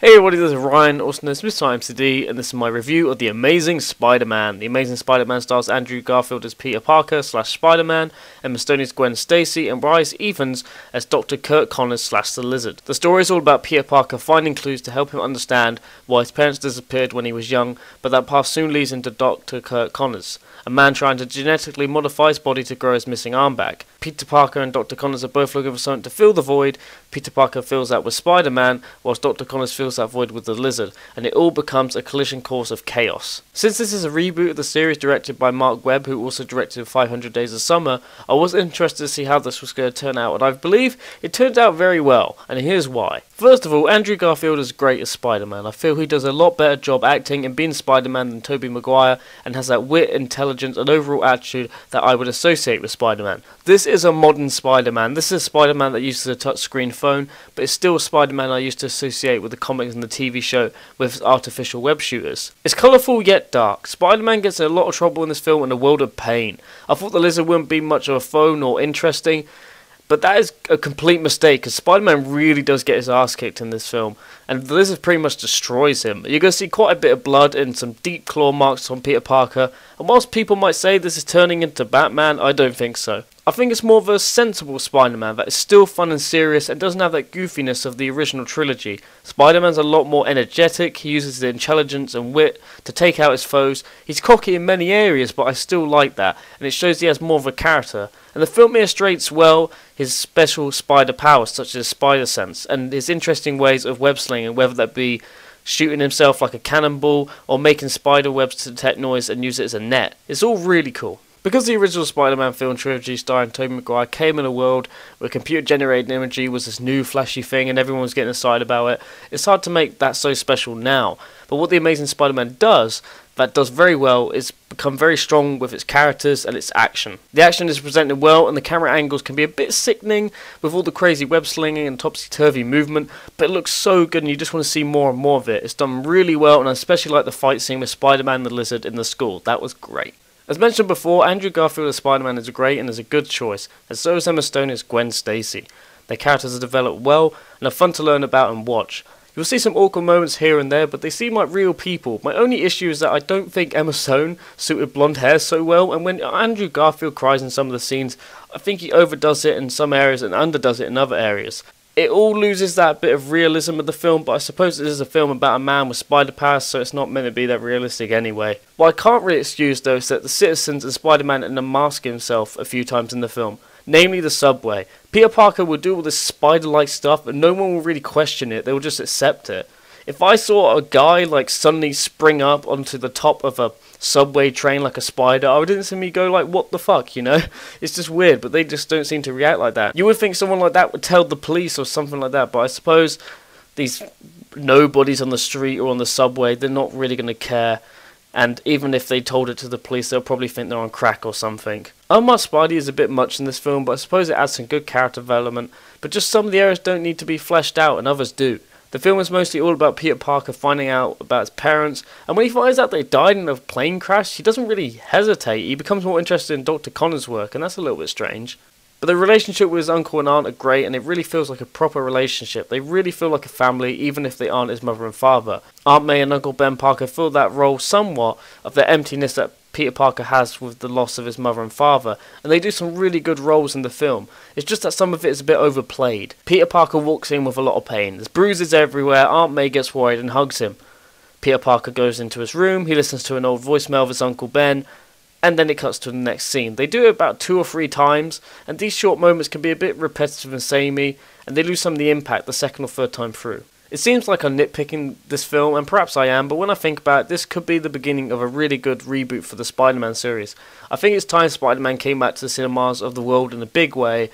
Hey everybody, this is Ryan, also known as Mr. MCD, and this is my review of The Amazing Spider-Man. The Amazing Spider-Man stars Andrew Garfield as Peter Parker / Spider-Man, Emma Stone as Gwen Stacy, and Bryce Evans as Dr. Kurt Connors / the Lizard. The story is all about Peter Parker finding clues to help him understand why his parents disappeared when he was young, but that path soon leads into Dr. Kurt Connors, a man trying to genetically modify his body to grow his missing arm back. Peter Parker and Dr. Connors are both looking for something to fill the void. Peter Parker fills that with Spider-Man, whilst Dr. Connors fills that void with the Lizard, and it all becomes a collision course of chaos. Since this is a reboot of the series directed by Marc Webb, who also directed 500 Days of Summer, I was interested to see how this was going to turn out, and I believe it turned out very well, and here's why. First of all, Andrew Garfield is great as Spider-Man. I feel he does a lot better job acting and being Spider-Man than Tobey Maguire, and has that wit, intelligence, and overall attitude that I would associate with Spider-Man. This is a modern Spider-Man. This is a Spider-Man that uses a touchscreen phone, but it's still a Spider-Man I used to associate with the comics and the TV show with artificial web shooters. It's colourful yet dark. Spider-Man gets in a lot of trouble in this film and a world of pain. I thought the Lizard wouldn't be much of a foe nor interesting, but that is a complete mistake, because Spider-Man really does get his ass kicked in this film, and the Lizard pretty much destroys him. You're going to see quite a bit of blood and some deep claw marks on Peter Parker, and whilst people might say this is turning into Batman, I don't think so. I think it's more of a sensible Spider-Man that is still fun and serious and doesn't have that goofiness of the original trilogy. Spider-Man's a lot more energetic, he uses the intelligence and wit to take out his foes. He's cocky in many areas, but I still like that, and it shows he has more of a character. And the film illustrates well his special spider powers, such as spider sense, and his interesting ways of web slinging, whether that be shooting himself like a cannonball or making spider webs to detect noise and use it as a net. It's all really cool. Because the original Spider-Man film trilogy starring Tobey Maguire came in a world where computer-generated imagery was this new flashy thing and everyone was getting excited about it, it's hard to make that so special now. But what The Amazing Spider-Man does very well, is become very strong with its characters and its action. The action is presented well, and the camera angles can be a bit sickening with all the crazy web slinging and topsy-turvy movement, but it looks so good and you just want to see more and more of it. It's done really well, and I especially like the fight scene with Spider-Man and the Lizard in the school. That was great. As mentioned before, Andrew Garfield as Spider-Man is great and is a good choice, and so is Emma Stone as Gwen Stacy. Their characters are developed well and are fun to learn about and watch. You'll see some awkward moments here and there, but they seem like real people. My only issue is that I don't think Emma Stone suited blonde hair so well, and when Andrew Garfield cries in some of the scenes, I think he overdoes it in some areas and underdoes it in other areas. It all loses that bit of realism of the film, but I suppose it is a film about a man with spider powers, so it's not meant to be that realistic anyway. What I can't really excuse though is that the citizens and Spider-Man and unmask himself a few times in the film, namely the subway. Peter Parker will do all this spider-like stuff, but no one will really question it, they will just accept it. If I saw a guy like suddenly spring up onto the top of a subway train like a spider, I would instantly go like, what the fuck, you know? It's just weird, but they just don't seem to react like that. You would think someone like that would tell the police or something like that, but I suppose these nobodies on the street or on the subway, they're not really going to care. And even if they told it to the police, they'll probably think they're on crack or something. Omar Spidey is a bit much in this film, but I suppose it adds some good character development, but just some of the areas don't need to be fleshed out and others do. The film is mostly all about Peter Parker finding out about his parents, and when he finds out they died in a plane crash, he doesn't really hesitate. He becomes more interested in Dr. Connors' work, and that's a little bit strange. But the relationship with his uncle and aunt are great, and it really feels like a proper relationship. They really feel like a family, even if they aren't his mother and father. Aunt May and Uncle Ben Parker fill that role somewhat of the emptiness that Peter Parker has with the loss of his mother and father, and they do some really good roles in the film. It's just that some of it is a bit overplayed. Peter Parker walks in with a lot of pain. There's bruises everywhere, Aunt May gets worried and hugs him. Peter Parker goes into his room, he listens to an old voicemail of his Uncle Ben, and then it cuts to the next scene. They do it about 2 or 3 times, and these short moments can be a bit repetitive and samey, and they lose some of the impact the second or third time through. It seems like I'm nitpicking this film, and perhaps I am, but when I think about it, this could be the beginning of a really good reboot for the Spider-Man series. I think it's time Spider-Man came back to the cinemas of the world in a big way.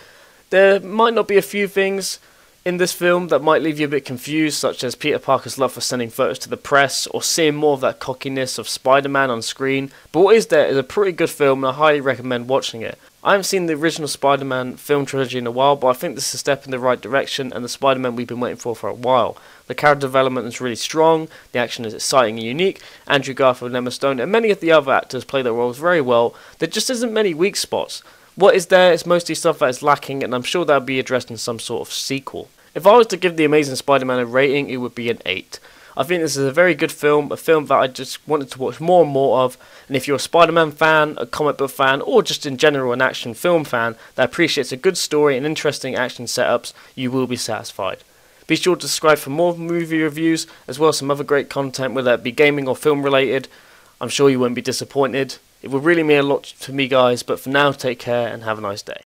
There might not be a few things in this film that might leave you a bit confused, such as Peter Parker's love for sending photos to the press, or seeing more of that cockiness of Spider-Man on screen, but what is there is a pretty good film, and I highly recommend watching it. I haven't seen the original Spider-Man film trilogy in a while, but I think this is a step in the right direction and the Spider-Man we've been waiting for a while. The character development is really strong, the action is exciting and unique, Andrew Garfield and Emma Stone and many of the other actors play their roles very well. There just isn't many weak spots. What is there is mostly stuff that is lacking, and I'm sure that'll be addressed in some sort of sequel. If I was to give The Amazing Spider-Man a rating, it would be an 8. I think this is a very good film, a film that I just wanted to watch more and more of, and if you're a Spider-Man fan, a comic book fan, or just in general an action film fan that appreciates a good story and interesting action setups, you will be satisfied. Be sure to subscribe for more movie reviews, as well as some other great content, whether it be gaming or film related. I'm sure you won't be disappointed. It will really mean a lot to me guys, but for now, take care and have a nice day.